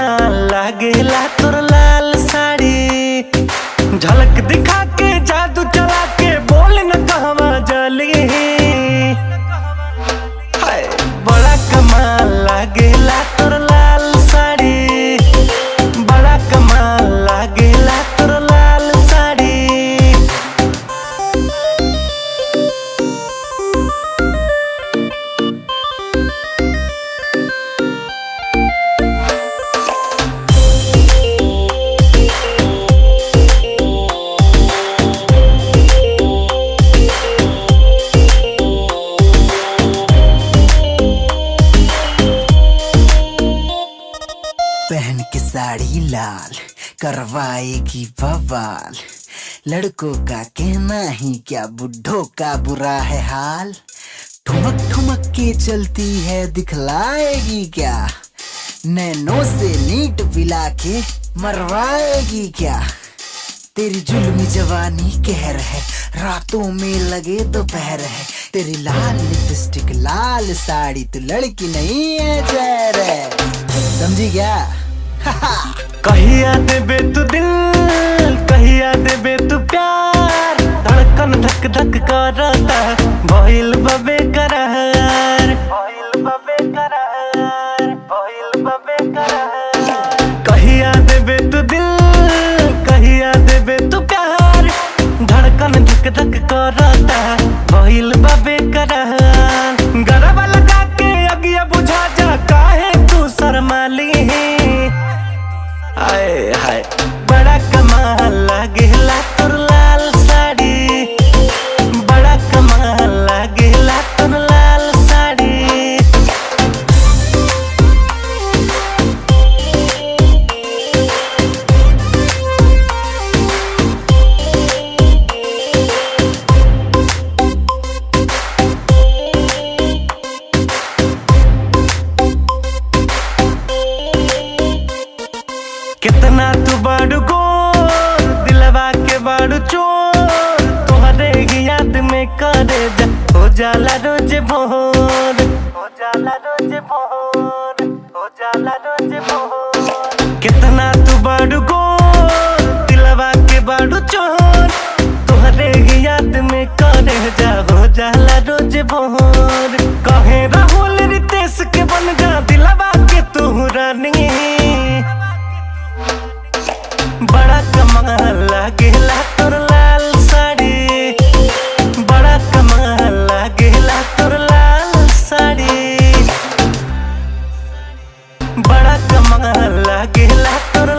कमाल लागेला तोर लाल साड़ी। झलक दिखा के जादू चला के बोल न कहवा जली। हाय बड़ा कमाल लागेला तोर लाल साड़ी। बड़ा कमाल लागेला तोर लाल साड़ी। पहन के साड़ी लाल करवाएगी बवाल। लड़कों का कहना ही क्या बुढ़ों का बुरा है हाल। ठुमक ठुमक के चलती है दिखलाएगी क्या। नैनों से नीट पिला के मरवाएगी क्या। तेरी जुल्मी जवानी कहर है रातों में लगे दोपहर है। तेरी लाल लिपस्टिक लाल साड़ी तू लड़की नहीं है जहर है। समझी क्या? कहिया देबे तू दिल कहिया देबे तू प्यार। धड़कन धक धक करता भइल बबे करार। भइल बबे करार भइल बबे करार। कहिया देबे तू दिल कहिया देबे तू प्यार। धड़कन धक धक करता भइल बबे करार। गरबा लगा के अगिया बुझा जा काहे तू शर्माली। हाय हाय बड़ा कमाल लागेला तोर लाल साड़ी। बड़ा कमाल लागेला तोर लाल साड़ी। कितना तू बड़ गोर दिलवा के बड़ चोर। तोहरे ही याद में करे जा हो जाला रोज भोर। हो जाला रोज भोर हो जाला रोज भोर। कितना तू बड़ गोर दिलवा के बड़ चोर। तोहरे ही याद में करे जा हो जाला रोज भोर। कहे राहुल रितेश के बन जा दिलवा के तू रानी। बड़ा कमाल लागेला तोर लाल साड़ी। बड़ा कमाल लागेला तोर लाल साड़ी। बड़ा कमाल लागेला तोर